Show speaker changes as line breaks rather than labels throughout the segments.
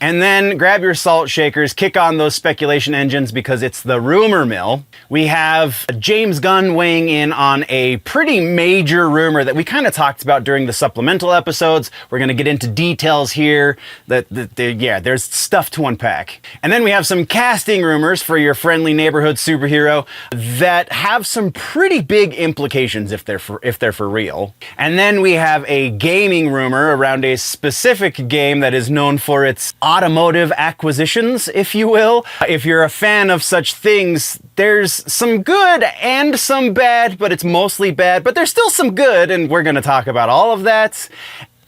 And then grab your salt shakers, kick on those speculation engines because it's the rumor mill. We have James Gunn weighing in on a pretty major rumor that we kind of talked about during the supplemental episodes. We're going to get into details here. Yeah, there's stuff to unpack. And then we have some casting rumors for your friendly neighborhood superhero that have some pretty big implications if they're for real. And then we have a gaming rumor around a specific game that is known for its automotive acquisitions, if you will. If you're a fan of such things, there's some good and some bad, but it's mostly bad, but there's still some good, and we're going to talk about all of that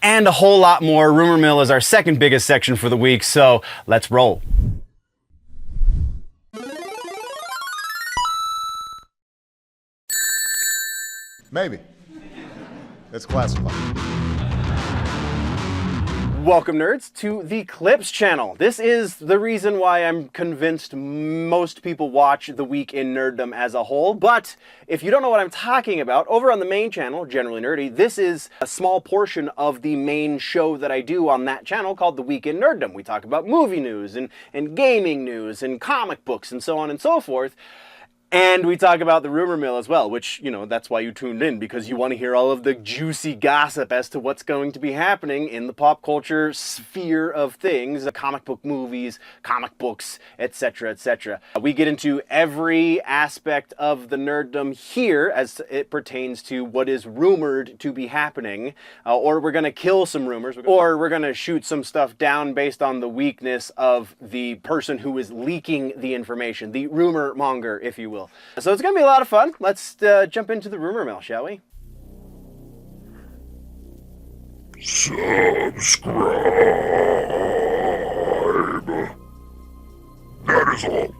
and a whole lot more. Rumor Mill is our second biggest section for the week, so let's roll.
Maybe. It's classified.
Welcome, nerds, to the Clips channel. This is the reason why I'm convinced most people watch The Week in Nerddom as a whole. But if you don't know what I'm talking about, over on the main channel, Generally Nerdy, this is a small portion of the main show that I do on that channel called The Week in Nerddom. We talk about movie news and gaming news and comic books and so on and so forth. And we talk about the rumor mill as well, which, you know, that's why you tuned in, because you want to hear all of the juicy gossip as to what's going to be happening in the pop culture sphere of things, comic book movies, comic books, etc., etc. We get into every aspect of the nerddom here as it pertains to what is rumored to be happening, or we're going to kill some rumors, or we're going to shoot some stuff down based on the weakness of the person who is leaking the information, the rumor monger, if you will. So it's going to be a lot of fun. Let's jump into the rumor mill, shall we?
Subscribe. That is all.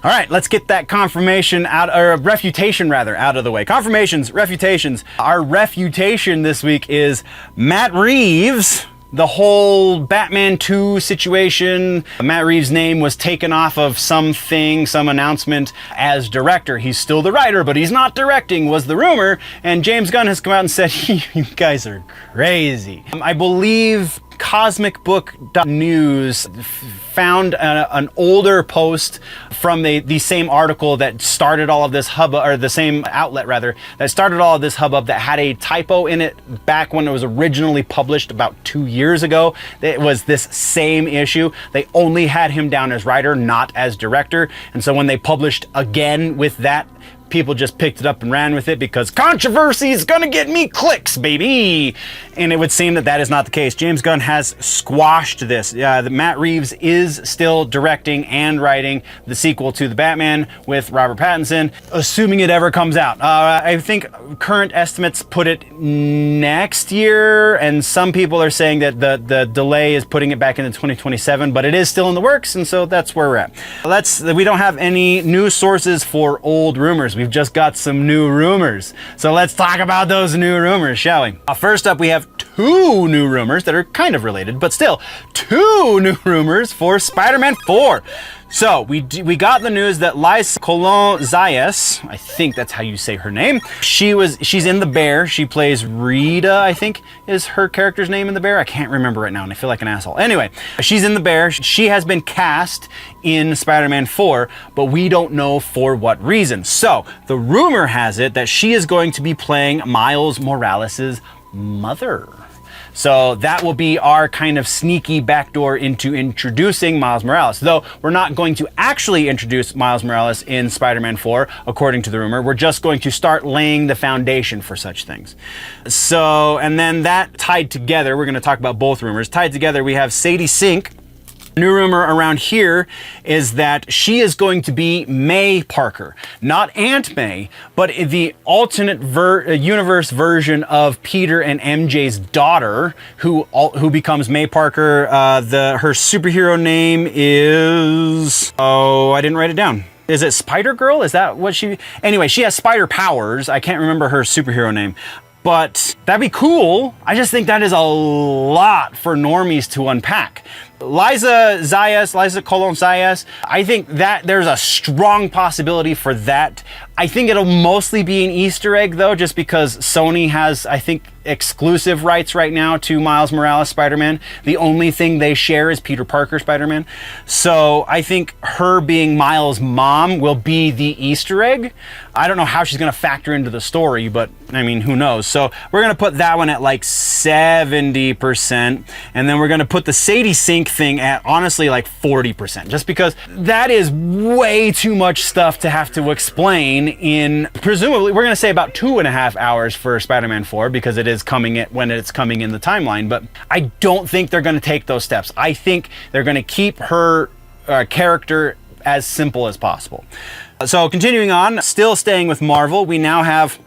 All right, let's get that confirmation out, or refutation rather, out of the way. Confirmations, refutations. Our refutation this week is Matt Reeves. The whole Batman 2 situation, Matt Reeves' name was taken off of something, some announcement as director. He's still the writer, but he's not directing, was the rumor. And James Gunn has come out and said, you guys are crazy. I believe Cosmic Book News found an older post from the same article that started all of this hubbub, or the same outlet rather, that started all of this hubbub, that had a typo in it back when it was originally published about 2 years ago. It was this same issue. They only had him down as writer, not as director. And so when they published again with that, people just picked it up and ran with it because controversy is gonna get me clicks, baby. And it would seem that that is not the case. James Gunn has squashed this. Matt Reeves is still directing and writing the sequel to The Batman with Robert Pattinson, assuming it ever comes out. I think current estimates put it next year, and some people are saying that the delay is putting it back into 2027, but it is still in the works, and so that's where we're at. We don't have any news sources for old rumors. We've just got some new rumors. So let's talk about those new rumors, shall we? First up, we have two new rumors that are kind of related, but still, two new rumors for Spider-Man 4. So we got the news that Liza Colon-Zayas, I think that's how you say her name, she's in The Bear. She plays Rita, I think is her character's name in The Bear. I can't remember right now and I feel like an asshole. Anyway, she's in The Bear. She has been cast in Spider-Man 4, but we don't know for what reason. So the rumor has it that she is going to be playing Miles Morales' mother. So that will be our kind of sneaky backdoor into introducing Miles Morales. Though we're not going to actually introduce Miles Morales in Spider-Man 4, according to the rumor. We're just going to start laying the foundation for such things. So, and then that tied together, we're going to talk about both rumors. Tied together, we have Sadie Sink. New rumor around here is that she is going to be May Parker, not Aunt May, but the alternate universe version of Peter and MJ's daughter, who becomes May Parker. Her superhero name is, oh, I didn't write it down. Is it Spider-Girl? Is that what she? Anyway, she has spider powers. I can't remember her superhero name. But that'd be cool. I just think that is a lot for normies to unpack. Liza Colon-Zayas, I think that there's a strong possibility for that. I think it'll mostly be an Easter egg though, just because Sony has, I think, exclusive rights right now to Miles Morales Spider-Man. The only thing they share is Peter Parker Spider-Man. So I think her being Miles' mom will be the Easter egg. I don't know how she's going to factor into the story, but I mean, who knows? So we're going to put that one at like 70%. And then we're going to put the Sadie Sink thing at honestly like 40%, just because that is way too much stuff to have to explain in, presumably, we're going to say about 2.5 hours for Spider-Man 4 because it is coming when it's coming in the timeline. But I don't think they're going to take those steps. I think they're going to keep her character as simple as possible. So continuing on, still staying with Marvel, we now have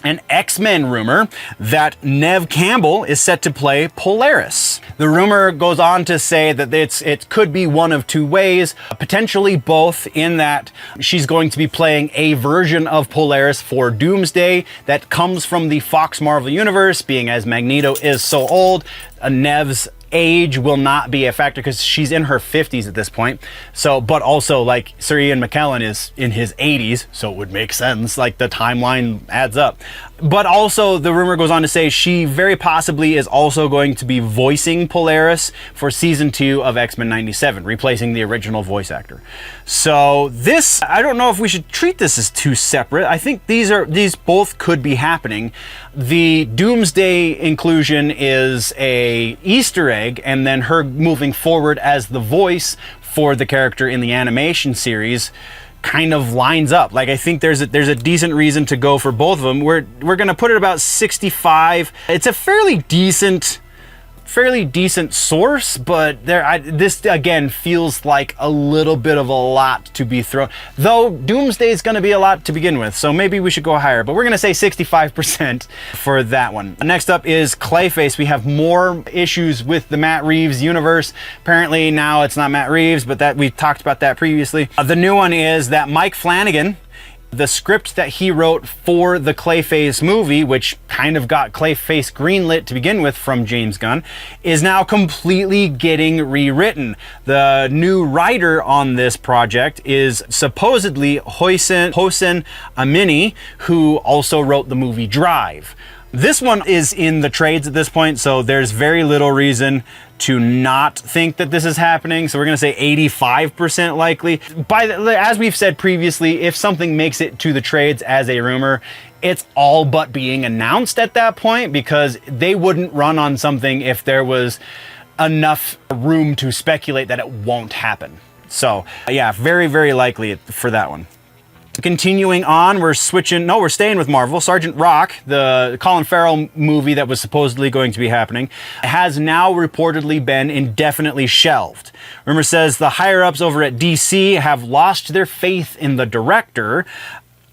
an X-Men rumor that Neve Campbell is set to play Polaris. The rumor goes on to say that it could be one of two ways, potentially both, in that she's going to be playing a version of Polaris for Doomsday that comes from the Fox Marvel universe, being as Magneto is so old. Neve's age will not be a factor because she's in her 50s at this point. So, but also like Sir Ian McKellen is in his 80s, so it would make sense. Like the timeline adds up. But also the rumor goes on to say she very possibly is also going to be voicing Polaris for season 2 of X-Men 97, replacing the original voice actor. So this, I don't know if we should treat this as two separate. I think these both could be happening. The Doomsday inclusion is a Easter egg, and then her moving forward as the voice for the character in the animation series kind of lines up. Like, I think there's a decent reason to go for both of them. We're gonna put it about 65. It's a fairly decent source, but this again feels like a little bit of a lot to be thrown. Though Doomsday is going to be a lot to begin with, so maybe we should go higher. But we're going to say 65% for that one. Next up is Clayface. We have more issues with the Matt Reeves universe. Apparently now it's not Matt Reeves, but that we've talked about that previously. The new one is that Mike Flanagan, the script that he wrote for the Clayface movie, which kind of got Clayface greenlit to begin with from James Gunn, is now completely getting rewritten. The new writer on this project is supposedly Hossein Amini, who also wrote the movie Drive. This one is in the trades at this point, so there's very little reason to not think that this is happening. So we're going to say 85% likely. As we've said previously, if something makes it to the trades as a rumor, it's all but being announced at that point, because they wouldn't run on something if there was enough room to speculate that it won't happen. So yeah, very, very likely for that one. Continuing on, we're staying with Marvel. Sergeant Rock, the Colin Farrell movie that was supposedly going to be happening, has now reportedly been indefinitely shelved. Rumor says the higher-ups over at DC have lost their faith in the director,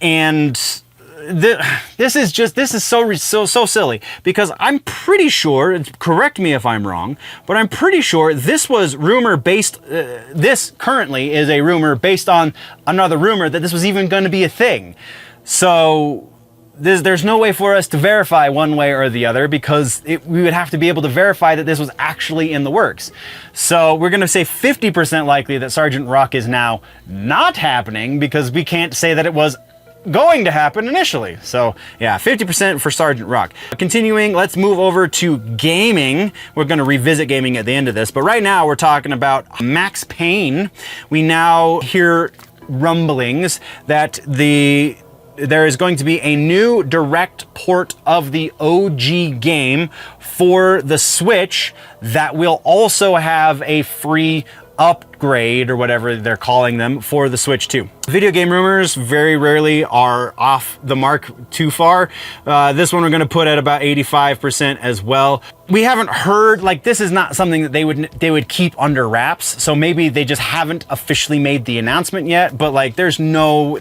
and this is so silly, because I'm pretty sure, correct me if I'm wrong, but I'm pretty sure this was rumor based, this currently is a rumor based on another rumor that this was even going to be a thing. So there's no way for us to verify one way or the other, because we would have to be able to verify that this was actually in the works. So we're going to say 50% likely that Sergeant Rock is now not happening, because we can't say that it was going to happen initially. So yeah, 50% for Sergeant Rock. Continuing, let's move over to gaming. We're going to revisit gaming at the end of this, but right now we're talking about Max Payne. We now hear rumblings that there is going to be a new direct port of the OG game for the Switch that will also have a free upgrade, or whatever they're calling them, for the Switch 2. Video game rumors very rarely are off the mark too far. This one we're going to put at about 85% as well. We haven't heard, like, this is not something that they would keep under wraps, so maybe they just haven't officially made the announcement yet, but like there's no...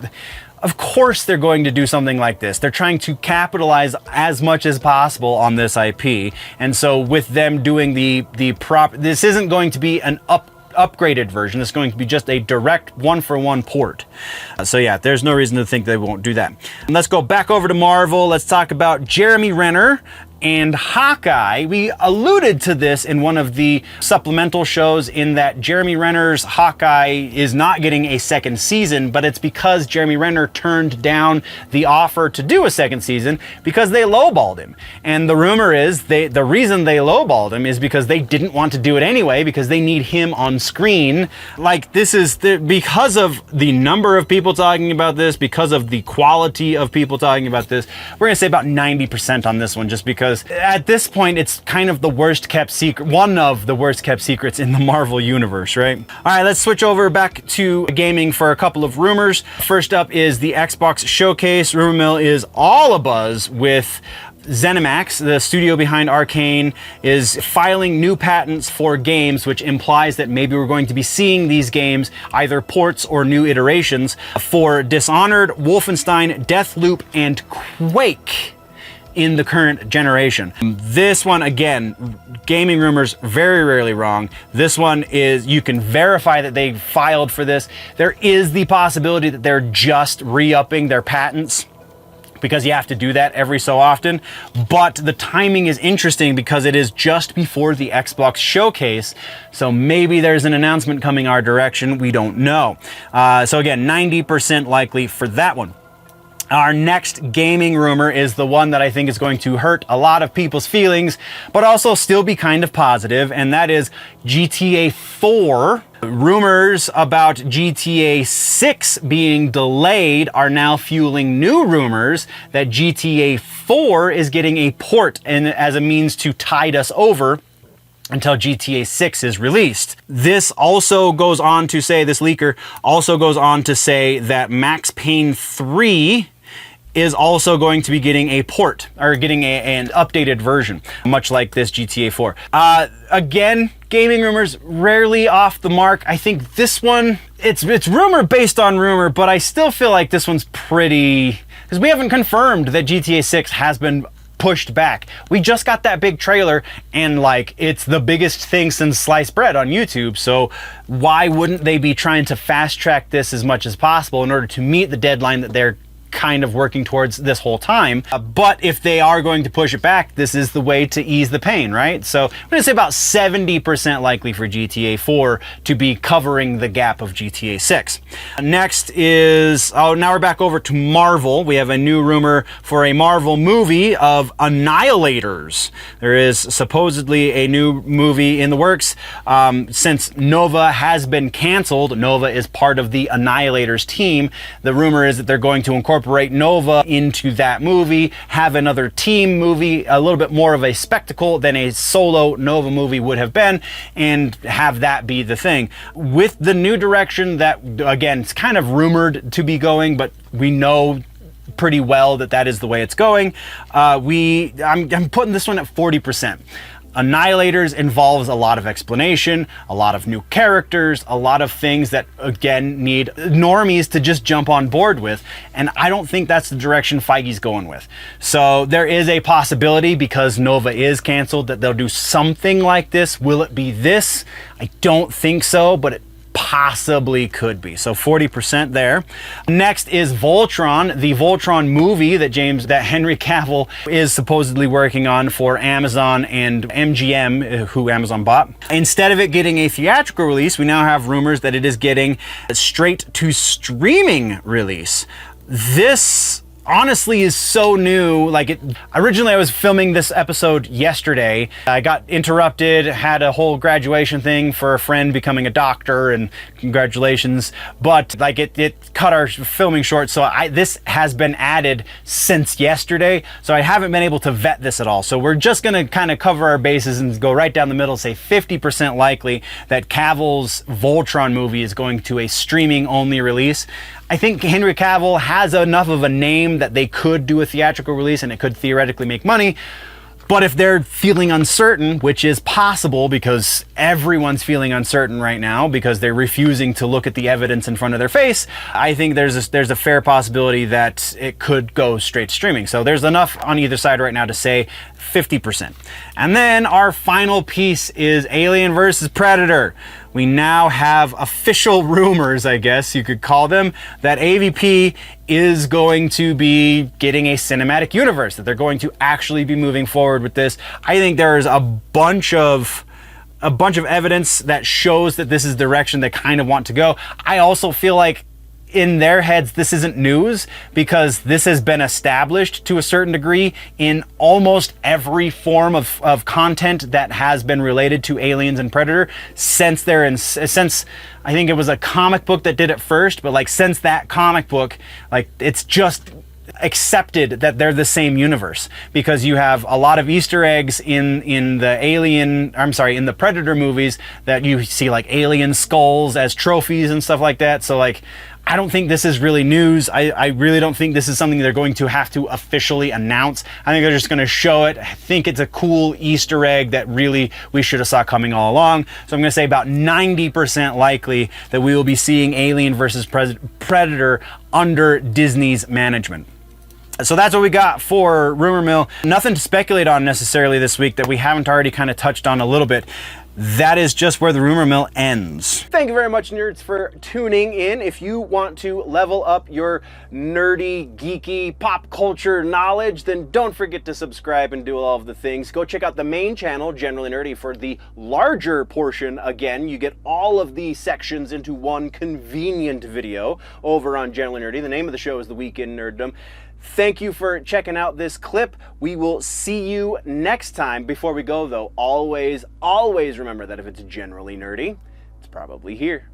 Of course they're going to do something like this. They're trying to capitalize as much as possible on this IP, and so with them doing this isn't going to be an upgraded version. It's going to be just a direct one-for-one port. So yeah, there's no reason to think they won't do that. And let's go back over to Marvel. Let's talk about Jeremy Renner and Hawkeye. We alluded to this in one of the supplemental shows in that Jeremy Renner's Hawkeye is not getting a second season, but it's because Jeremy Renner turned down the offer to do a second season because they lowballed him. And the rumor is the reason they lowballed him is because they didn't want to do it anyway, because they need him on screen. Like, this is because of the number of people talking about this, because of the quality of people talking about this, we're gonna say about 90% on this one, just because at this point it's kind of the worst kept secret, one of the worst kept secrets in the Marvel universe, right? All right, let's switch over back to gaming for a couple of rumors. First up is the Xbox Showcase. Rumor mill is all abuzz with ZeniMax, the studio behind Arcane, is filing new patents for games, which implies that maybe we're going to be seeing these games, either ports or new iterations, for Dishonored, Wolfenstein, Deathloop, and Quake in the current generation. This one, again, gaming rumors, very rarely wrong. This one is, you can verify that they filed for this. There is the possibility that they're just re-upping their patents, because you have to do that every so often. But the timing is interesting because it is just before the Xbox Showcase, so maybe there's an announcement coming our direction, we don't know. So again, 90% likely for that one. Our next gaming rumor is the one that I think is going to hurt a lot of people's feelings, but also still be kind of positive, and that is GTA 4. Rumors about GTA 6 being delayed are now fueling new rumors that GTA 4 is getting a port and as a means to tide us over until GTA 6 is released. This also goes on to say, this leaker also goes on to say that Max Payne 3 is also going to be getting a port, or getting an updated version, much like this GTA 4. Again, gaming rumors, rarely off the mark. I think this one, it's rumor based on rumor, but I still feel like this one's pretty, because we haven't confirmed that GTA 6 has been pushed back. We just got that big trailer, and like, it's the biggest thing since sliced bread on YouTube, so why wouldn't they be trying to fast track this as much as possible in order to meet the deadline that they're kind of working towards this whole time? But if they are going to push it back, this is the way to ease the pain, right? So I'm gonna say about 70% likely for GTA 4 to be covering the gap of GTA 6. Next is, now we're back over to Marvel. We have a new rumor for a Marvel movie of Annihilators. There is supposedly a new movie in the works. Since Nova has been canceled, Nova is part of the Annihilators team. The rumor is that they're going to incorporate Nova into that movie, have another team movie, a little bit more of a spectacle than a solo Nova movie would have been, and have that be the thing. With the new direction that, again, it's kind of rumored to be going, but we know pretty well that that is the way it's going. I'm putting this one at 40%. Annihilators involves a lot of explanation, a lot of new characters, a lot of things that, again, need normies to just jump on board with, and I don't think that's the direction Feige's going with. So there is a possibility, because Nova is canceled, that they'll do something like this. Will it be this? I don't think so, but it possibly could be. So 40% there. Next is Voltron, the Voltron movie that Henry Cavill is supposedly working on for Amazon and MGM, who Amazon bought. Instead of it getting a theatrical release, we now have rumors that it is getting a straight to streaming release. This honestly is so new. Like, originally I was filming this episode yesterday. I got interrupted, had a whole graduation thing for a friend becoming a doctor, and congratulations. But like, it cut our filming short, so this has been added since yesterday, so I haven't been able to vet this at all. So we're just gonna kind of cover our bases and go right down the middle, say 50% likely that Cavill's Voltron movie is going to a streaming only release. I think Henry Cavill has enough of a name that they could do a theatrical release and it could theoretically make money. But if they're feeling uncertain, which is possible because everyone's feeling uncertain right now because they're refusing to look at the evidence in front of their face, I think there's a fair possibility that it could go straight streaming. So there's enough on either side right now to say 50%. And then our final piece is Alien versus Predator. We now have official rumors, I guess you could call them, that AVP is going to be getting a cinematic universe, that they're going to actually be moving forward with this. I think there is a bunch of evidence that shows that this is the direction they kind of want to go. I also feel like in their heads, this isn't news, because this has been established to a certain degree in almost every form of content that has been related to Aliens and Predator since I think it was a comic book that did it first, but like since that comic book, like it's just accepted that they're the same universe, because you have a lot of Easter eggs in the Predator movies that you see, like alien skulls as trophies and stuff like that. So like, I don't think this is really news. I really don't think this is something they're going to have to officially announce. I think they're just going to show it. I think it's a cool Easter egg that really we should have saw coming all along. So I'm going to say about 90% likely that we will be seeing Alien versus Predator under Disney's management. So that's what we got for Rumor Mill. Nothing to speculate on necessarily this week that we haven't already kind of touched on a little bit. That is just where the Rumor Mill ends. Thank you very much, nerds, for tuning in. If you want to level up your nerdy, geeky, pop culture knowledge, then don't forget to subscribe and do all of the things. Go check out the main channel, Generally Nerdy, for the larger portion. Again, you get all of the sections into one convenient video over on Generally Nerdy. The name of the show is The Week in Nerddom. Thank you for checking out this clip. We will see you next time. Before we go, though, always remember that if it's generally nerdy, it's probably here.